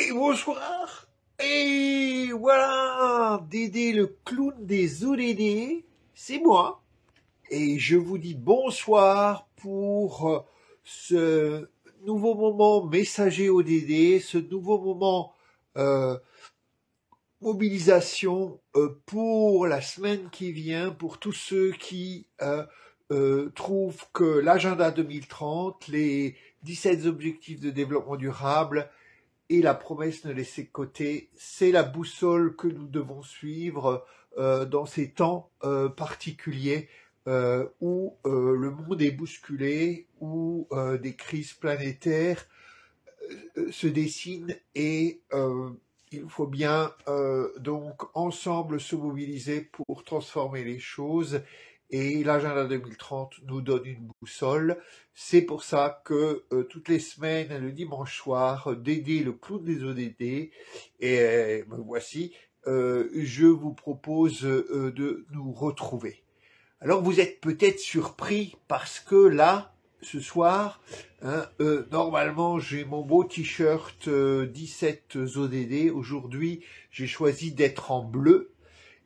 Et bonsoir. Et voilà, Dédé le clown des ODD, c'est moi. Et je vous dis bonsoir pour ce nouveau moment messager ODD, ce nouveau moment euh, mobilisation pour la semaine qui vient, pour tous ceux qui trouvent que l'agenda 2030, les 17 objectifs de développement durable et la promesse ne laisser de côté, c'est la boussole que nous devons suivre dans ces temps particuliers où le monde est bousculé, où des crises planétaires se dessinent et il faut bien donc ensemble se mobiliser pour transformer les choses. Et l'agenda 2030 nous donne une boussole. C'est pour ça que toutes les semaines, le dimanche soir, Dédé, le clown des ODD, et me voici, je vous propose de nous retrouver. Alors vous êtes peut-être surpris parce que là, ce soir, normalement j'ai mon beau t-shirt 17 ODD. Aujourd'hui, j'ai choisi d'être en bleu.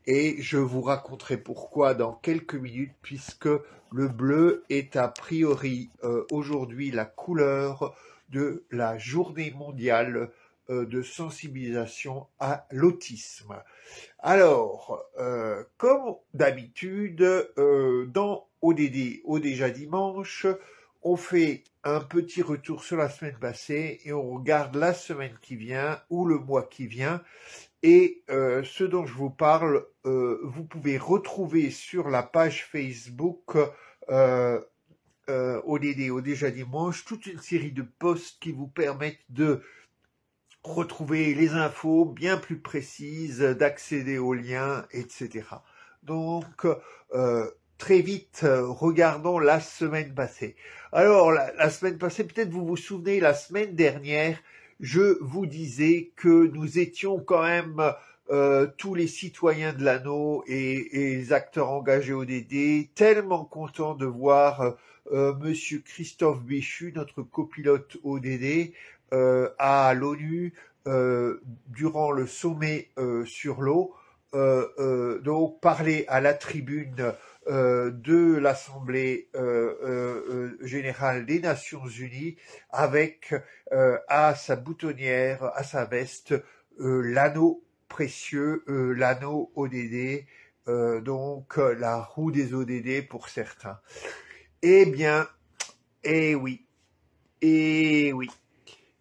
Et je vous raconterai pourquoi dans quelques minutes, puisque le bleu est a priori aujourd'hui la couleur de la journée mondiale de sensibilisation à l'autisme. Alors, comme d'habitude, dans ODD, au déjà dimanche, on fait un petit retour sur la semaine passée et on regarde la semaine qui vient ou le mois qui vient. Et ce dont je vous parle, vous pouvez retrouver sur la page Facebook ODD, au déjà dimanche, toute une série de posts qui vous permettent de retrouver les infos bien plus précises, d'accéder aux liens, etc. Donc, très vite, regardons la semaine passée. Alors, la semaine passée, peut-être vous vous souvenez, la semaine dernière, je vous disais que nous étions quand même tous les citoyens de l'anneau et les acteurs engagés ODD tellement contents de voir Monsieur Christophe Béchu, notre copilote ODD, à l'ONU durant le sommet sur l'eau, donc parler à la tribune de l'Assemblée générale des Nations Unies avec à sa boutonnière, à sa veste, l'anneau précieux, l'anneau ODD, donc la roue des ODD pour certains. Eh bien, eh oui, eh oui.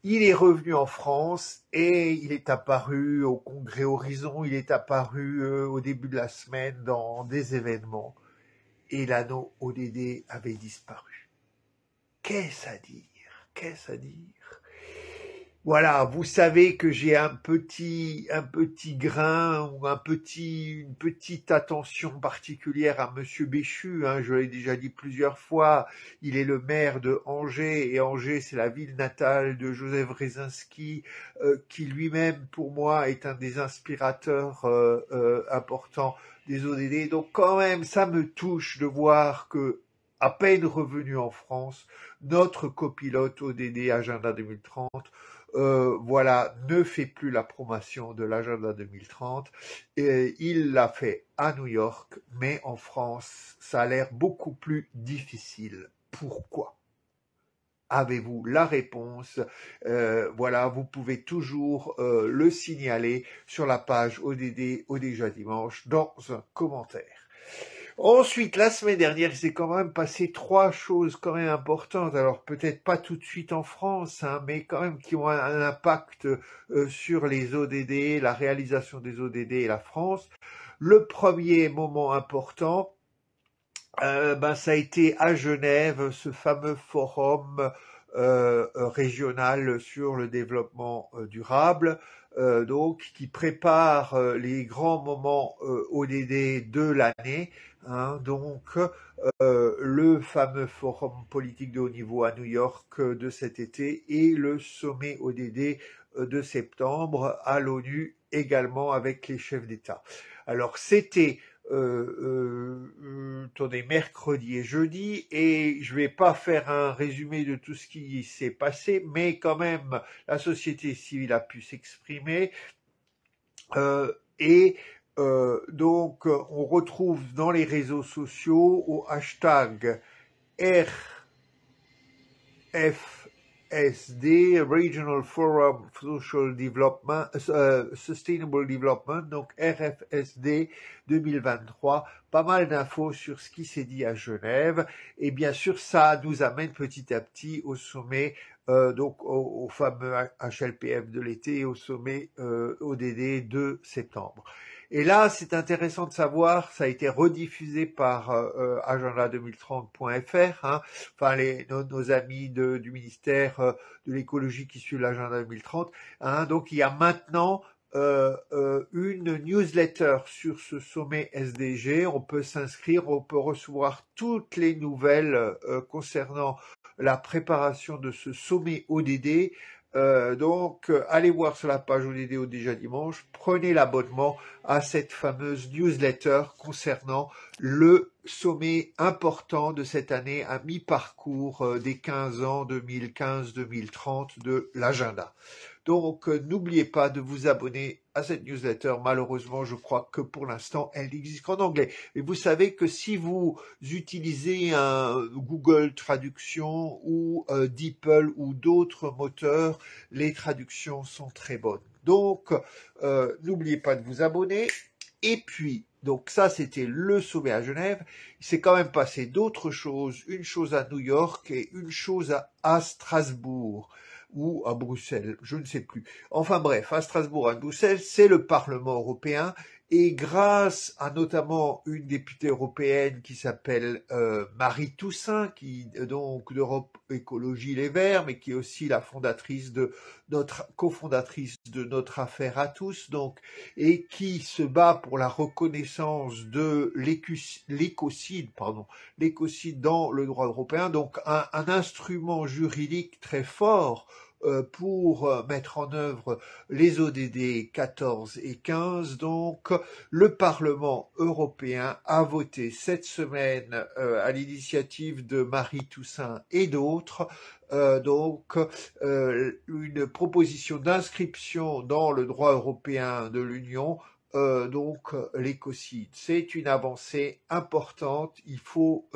Il est revenu en France et il est apparu au Congrès Horizon, il est apparu au début de la semaine dans des événements et l'anneau ODD avait disparu. Qu'est-ce à dire? Qu'est-ce à dire? Voilà, vous savez que j'ai un petit grain ou une petite attention particulière à Monsieur Béchu. Je l'ai déjà dit plusieurs fois. Il est le maire de Angers et Angers, c'est la ville natale de Joseph Brzezinski, qui lui-même, pour moi, est un des inspirateurs importants des ODD. Donc quand même, ça me touche de voir que, à peine revenu en France, notre copilote ODD Agenda 2030 voilà, ne fait plus la promotion de l'agenda 2030. Et il l'a fait à New York, mais en France, ça a l'air beaucoup plus difficile. Pourquoi? Avez-vous la réponse? Voilà, vous pouvez toujours le signaler sur la page ODD au déjà dimanche dans un commentaire. Ensuite, la semaine dernière, il s'est quand même passé 3 choses quand même importantes. Alors peut-être pas tout de suite en France, mais quand même qui ont un impact sur les ODD, la réalisation des ODD et la France. Le premier moment important, ça a été à Genève, ce fameux forum régional sur le développement durable, donc qui prépare les grands moments ODD de l'année. Donc le fameux forum politique de haut niveau à New York de cet été et le sommet ODD de septembre à l'ONU également avec les chefs d'État. Alors c'était attendez, mercredi et jeudi, et je vais pas faire un résumé de tout ce qui s'est passé, mais quand même, la société civile a pu s'exprimer, et donc on retrouve dans les réseaux sociaux au hashtag RFSD, Regional Forum Social Development, Sustainable Development, donc RFSD 2023, pas mal d'infos sur ce qui s'est dit à Genève, et bien sûr ça nous amène petit à petit au sommet, donc au fameux HLPF de l'été et au sommet ODD de septembre. Et là, c'est intéressant de savoir, ça a été rediffusé par agenda2030.fr, hein, enfin nos amis du ministère de l'écologie qui suivent l'agenda 2030. Hein, donc il y a maintenant une newsletter sur ce sommet SDG. On peut s'inscrire, on peut recevoir toutes les nouvelles concernant la préparation de ce sommet ODD. Donc, allez voir sur la page ODD au déjà dimanche, prenez l'abonnement à cette fameuse newsletter concernant le sommet important de cette année à mi-parcours des 15 ans 2015-2030 de l'agenda. Donc, n'oubliez pas de vous abonner à cette newsletter. Malheureusement, je crois que pour l'instant, elle n'existe qu'en anglais. Et vous savez que si vous utilisez un Google Traduction ou DeepL ou d'autres moteurs, les traductions sont très bonnes. Donc, n'oubliez pas de vous abonner. Et puis, donc ça, c'était le sommet à Genève. Il s'est quand même passé d'autres choses. Une chose à New York et une chose à Strasbourg ou à Bruxelles, je ne sais plus. Enfin bref, à Strasbourg, à Bruxelles, c'est le Parlement européen. Et grâce à notamment une députée européenne qui s'appelle Marie Toussaint, qui donc d'Europe Écologie Les Verts, mais qui est aussi la fondatrice de cofondatrice de notre affaire à tous, donc, et qui se bat pour la reconnaissance de l'écocide dans le droit européen, donc un instrument juridique très fort pour mettre en œuvre les ODD 14 et 15. Donc, le Parlement européen a voté cette semaine, à l'initiative de Marie Toussaint et d'autres, une proposition d'inscription dans le droit européen de l'Union, l'écocide. C'est une avancée importante. Il faut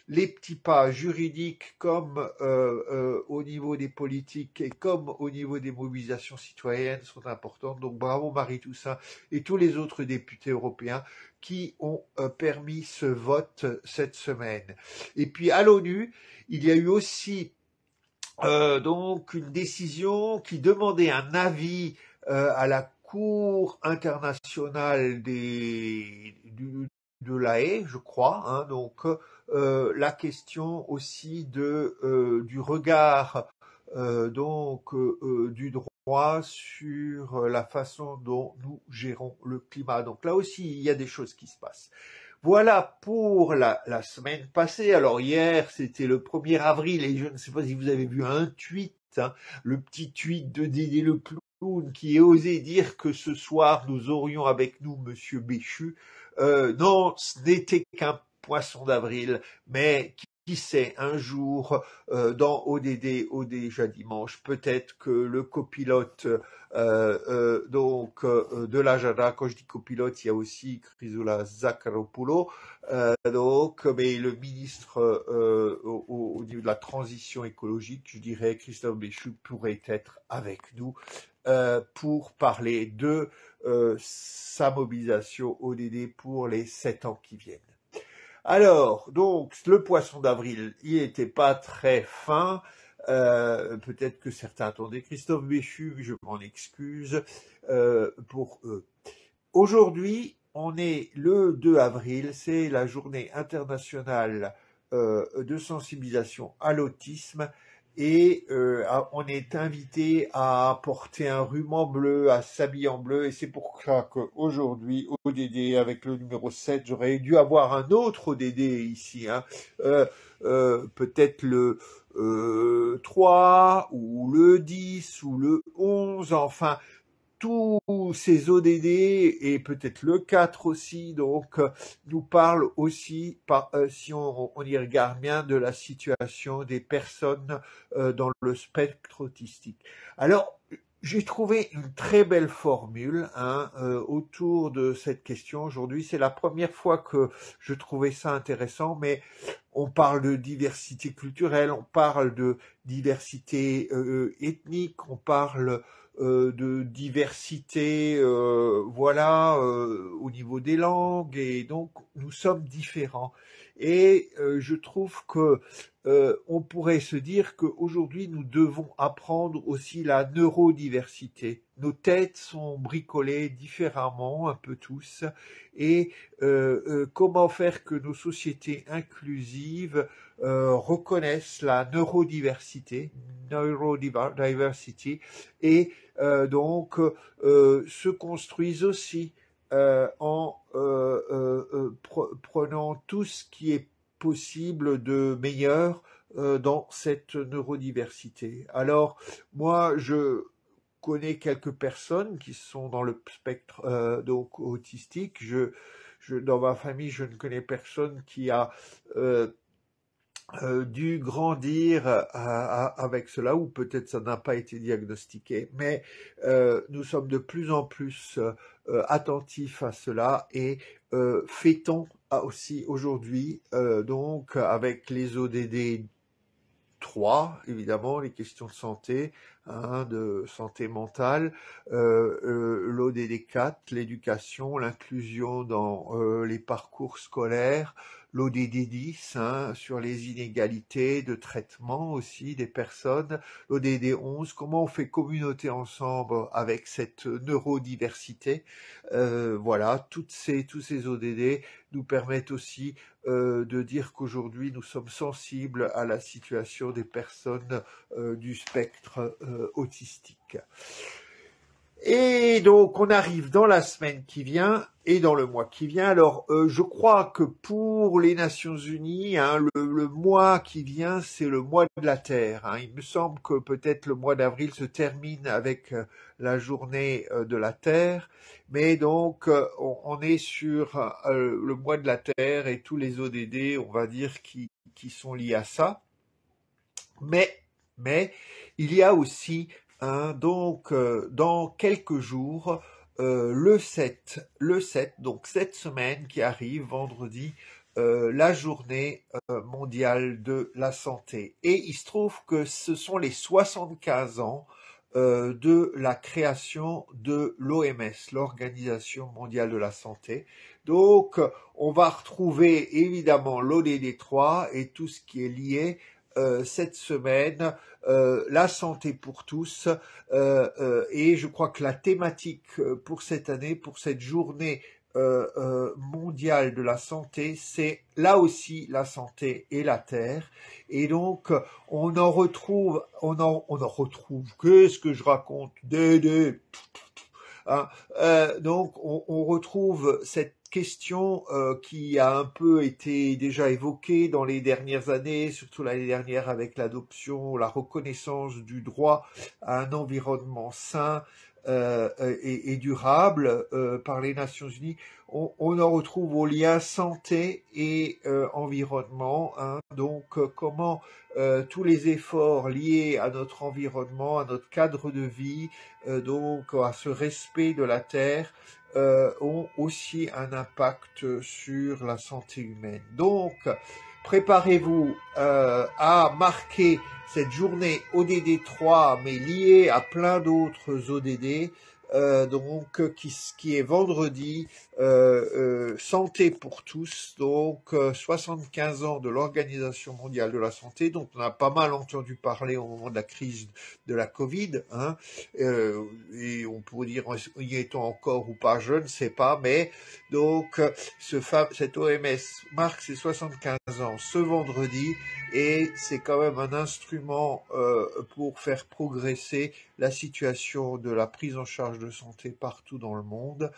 les petits pas juridiques comme au niveau des politiques et comme au niveau des mobilisations citoyennes sont importantes. Donc bravo Marie Toussaint et tous les autres députés européens qui ont permis ce vote cette semaine. Et puis à l'ONU, il y a eu aussi donc une décision qui demandait un avis à la Cour internationale de l'Haye, je crois, hein, donc la question aussi du regard du droit sur la façon dont nous gérons le climat. Donc là aussi, il y a des choses qui se passent. Voilà pour la semaine passée. Alors hier, c'était le 1er avril et je ne sais pas si vous avez vu un tweet, hein, le petit tweet de Dédé le clown qui a osé dire que ce soir, nous aurions avec nous Monsieur Béchu. Non, ce n'était qu'un poisson d'avril, mais qui sait, un jour, dans ODD, au déjà dimanche, peut-être que le copilote de l'agenda, quand je dis copilote, il y a aussi Chrysoula Zakharopoulou, mais le ministre au niveau de la transition écologique, je dirais, Christophe Béchu pourrait être avec nous pour parler de sa mobilisation ODD pour les 7 ans qui viennent. Alors, donc, le poisson d'avril, il n'était pas très fin. Peut-être que certains attendaient Christophe Béchu, je m'en excuse pour eux. Aujourd'hui, on est le 2 avril, c'est la journée internationale de sensibilisation à l'autisme. Et on est invité à porter un ruban bleu, à s'habiller en bleu, et c'est pour ça qu'aujourd'hui, ODD, avec le numéro 7, j'aurais dû avoir un autre ODD ici, hein, peut-être le 3, ou le 10, ou le 11, enfin, tous ces ODD et peut-être le 4 aussi, donc nous parlent aussi, si on y regarde bien, de la situation des personnes dans le spectre autistique. Alors, j'ai trouvé une très belle formule autour de cette question aujourd'hui. C'est la première fois que je trouvais ça intéressant, mais on parle de diversité culturelle, on parle de diversité ethnique, on parle de diversité, au niveau des langues, et donc nous sommes différents. Et je trouve que on pourrait se dire qu'aujourd'hui nous devons apprendre aussi la neurodiversité. Nos têtes sont bricolées différemment, un peu tous, et comment faire que nos sociétés inclusives reconnaissent la neurodiversité, et donc se construisent aussi en prenant tout ce qui est possible de meilleur dans cette neurodiversité. Alors, moi, je connais quelques personnes qui sont dans le spectre donc autistique. Dans ma famille, je ne connais personne qui a dû grandir avec cela, ou peut-être ça n'a pas été diagnostiqué, mais nous sommes de plus en plus attentifs à cela, et fêtons aussi aujourd'hui, donc avec les ODD 3, évidemment, les questions de santé, de santé mentale, l'ODD 4, l'éducation, l'inclusion dans les parcours scolaires, l'ODD 10, sur les inégalités de traitement aussi des personnes, l'ODD 11, comment on fait communauté ensemble avec cette neurodiversité. Voilà, tous ces ODD nous permettent aussi de dire qu'aujourd'hui nous sommes sensibles à la situation des personnes du spectre autistique. Et donc on arrive dans la semaine qui vient et dans le mois qui vient. Alors je crois que pour les Nations Unies, le mois qui vient, c'est le mois de la Terre. Il me semble que peut-être le mois d'avril se termine avec la journée de la Terre, mais donc on est sur le mois de la Terre et tous les ODD, on va dire, qui sont liés à ça. Mais il y a aussi donc dans quelques jours, le 7, donc cette semaine qui arrive, vendredi, la journée mondiale de la santé. Et il se trouve que ce sont les 75 ans de la création de l'OMS, l'Organisation mondiale de la santé. Donc, on va retrouver évidemment l'ODD 3 et tout ce qui est lié cette semaine, la santé pour tous, et je crois que la thématique pour cette année, pour cette journée mondiale de la santé, c'est là aussi la santé et la terre. Et donc on en retrouve, qu'est-ce que je raconte, donc on retrouve cette question qui a un peu été déjà évoquée dans les dernières années, surtout l'année dernière avec l'adoption, la reconnaissance du droit à un environnement sain et durable par les Nations Unies. On en retrouve au lien santé et environnement. Donc comment tous les efforts liés à notre environnement, à notre cadre de vie, donc à ce respect de la terre, ont aussi un impact sur la santé humaine. Donc, préparez-vous à marquer cette journée ODD 3, mais liée à plein d'autres ODD, donc qui est vendredi, santé pour tous, donc 75 ans de l'Organisation mondiale de la santé, dont on a pas mal entendu parler au moment de la crise de la Covid, et on pourrait dire y est-on encore ou pas, je ne sais pas, mais donc cette OMS marque ses 75 ans ce vendredi, et c'est quand même un instrument pour faire progresser la situation de la prise en charge recherche de santé partout dans le monde.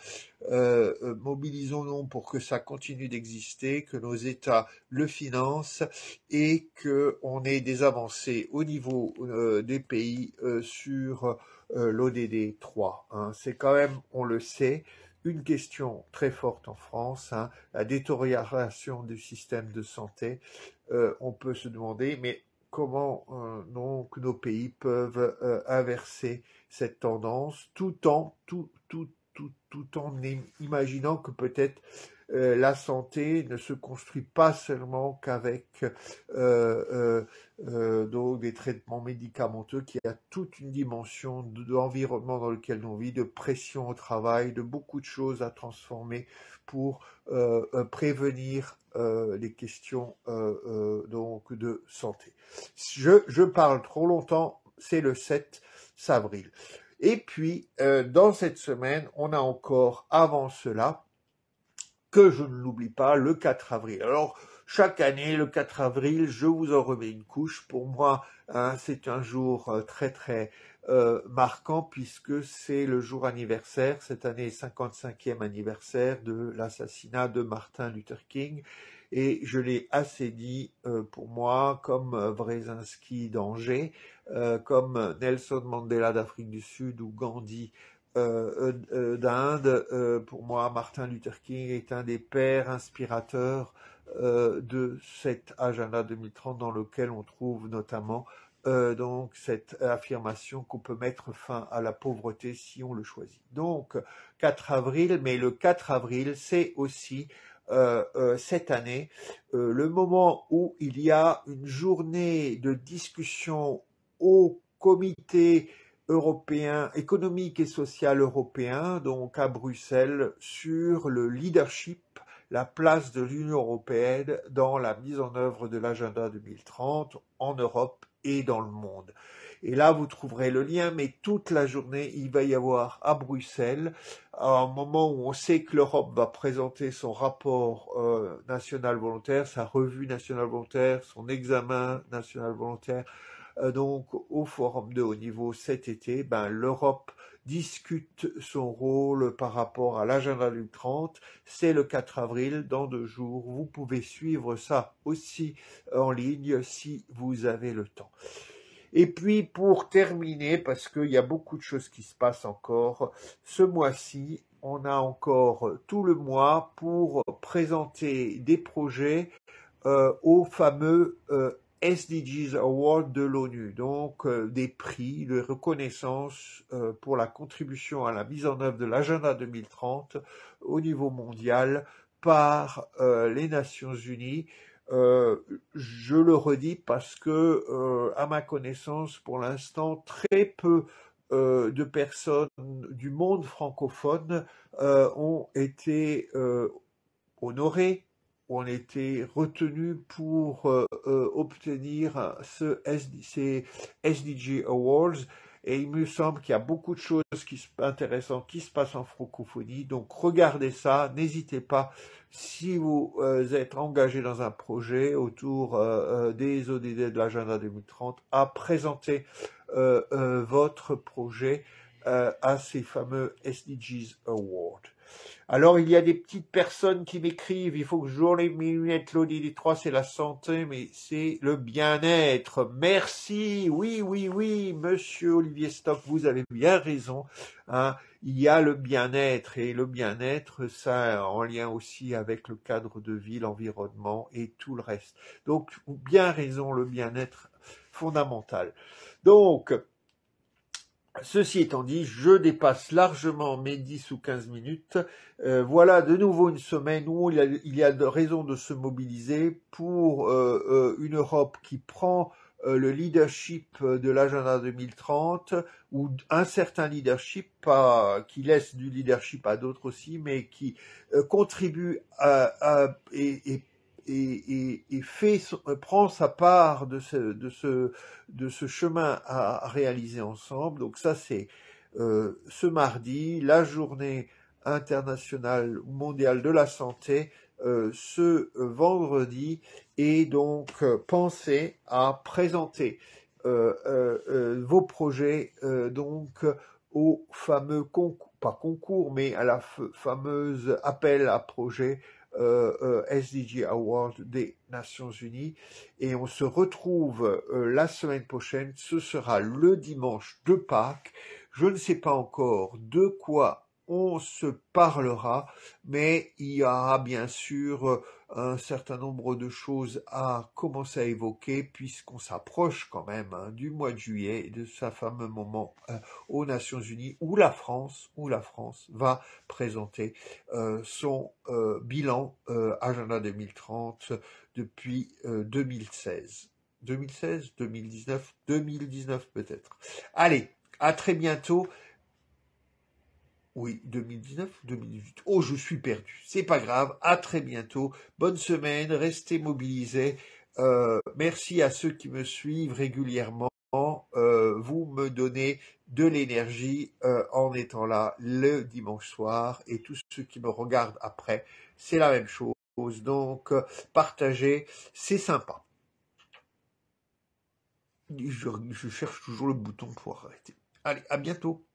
Mobilisons-nous pour que ça continue d'exister, que nos États le financent et qu'on ait des avancées au niveau des pays sur l'ODD 3. Hein. C'est quand même, on le sait, une question très forte en France, hein, la détérioration du système de santé. On peut se demander, mais comment donc nos pays peuvent inverser cette tendance tout en imaginant que peut-être la santé ne se construit pas seulement qu'avec donc des traitements médicamenteux, qu'il y a toute une dimension de l'environnement dans lequel nous vivons, de pression au travail, de beaucoup de choses à transformer pour prévenir les questions donc de santé. Je parle trop longtemps, c'est le 7 avril. Et puis, dans cette semaine, on a encore, avant cela, que je ne l'oublie pas, le 4 avril. Alors, chaque année, le 4 avril, je vous en remets une couche. Pour moi, hein, c'est un jour très marquant puisque c'est le jour anniversaire, cette année 55e anniversaire de l'assassinat de Martin Luther King. Et je l'ai assez dit pour moi, comme Brzezinski d'Angers, comme Nelson Mandela d'Afrique du Sud ou Gandhi d'Inde. Pour moi, Martin Luther King est un des pères inspirateurs de cet agenda 2030 dans lequel on trouve notamment donc cette affirmation qu'on peut mettre fin à la pauvreté si on le choisit. Donc 4 avril, mais le 4 avril, c'est aussi cette année le moment où il y a une journée de discussion au comité européen, économique et social européen, donc à Bruxelles, sur le leadership, la place de l'Union européenne dans la mise en œuvre de l'agenda 2030 en Europe et dans le monde. Et là, vous trouverez le lien, mais toute la journée, il va y avoir à Bruxelles, à un moment où on sait que l'Europe va présenter son rapport national volontaire, sa revue nationale volontaire, son examen national volontaire, donc au forum de haut niveau cet été, l'Europe discute son rôle par rapport à l'agenda du 30. C'est le 4 avril, dans 2 jours. Vous pouvez suivre ça aussi en ligne si vous avez le temps. Et puis pour terminer, parce qu'il y a beaucoup de choses qui se passent encore, ce mois-ci, on a encore tout le mois pour présenter des projets au fameux SDGs Award de l'ONU, donc des prix de reconnaissance pour la contribution à la mise en œuvre de l'agenda 2030 au niveau mondial par les Nations Unies. Je le redis parce que, à ma connaissance, pour l'instant, très peu de personnes du monde francophone ont été honorées, ont été retenus pour obtenir ces SDG Awards. Et il me semble qu'il y a beaucoup de choses intéressantes qui se passent en francophonie. Donc regardez ça, n'hésitez pas, si vous êtes engagé dans un projet autour des ODD de l'agenda 2030, à présenter votre projet à ces fameux SDGs Awards. Alors, il y a des petites personnes qui m'écrivent, il faut que je joue les lunettes, l'ODD 3, c'est la santé, mais c'est le bien-être. Merci, oui, monsieur Olivier Stock, vous avez bien raison. Hein. Il y a le bien-être, et le bien-être, ça en lien aussi avec le cadre de vie, l'environnement et tout le reste. Donc, bien raison, le bien-être fondamental. Donc, ceci étant dit, je dépasse largement mes 10 ou 15 minutes. Voilà de nouveau une semaine où il y a de raison de se mobiliser pour une Europe qui prend le leadership de l'agenda 2030, ou un certain leadership, pas qui laisse du leadership à d'autres aussi, mais qui contribue prend sa part de ce chemin à réaliser ensemble. Donc ça, c'est ce mardi, la journée internationale ou mondiale de la santé, ce vendredi, et donc pensez à présenter vos projets donc au fameux concours, pas concours, mais à la fameuse appel à projet SDG Award des Nations Unies. Et on se retrouve la semaine prochaine. Ce sera le dimanche de Pâques. Je ne sais pas encore de quoi on se parlera, mais il y aura bien sûr un certain nombre de choses à commencer à évoquer puisqu'on s'approche quand même du mois de juillet, de ce fameux moment aux Nations Unies où la France va présenter son bilan Agenda 2030 depuis 2016. 2016, 2019, 2019 peut-être. Allez, à très bientôt. Oui, 2019 ou 2018. Oh, je suis perdu. C'est pas grave. À très bientôt. Bonne semaine. Restez mobilisés. Merci à ceux qui me suivent régulièrement. Vous me donnez de l'énergie en étant là le dimanche soir. Et tous ceux qui me regardent après, c'est la même chose. Donc, partagez. C'est sympa. Je cherche toujours le bouton pour arrêter. Allez, à bientôt.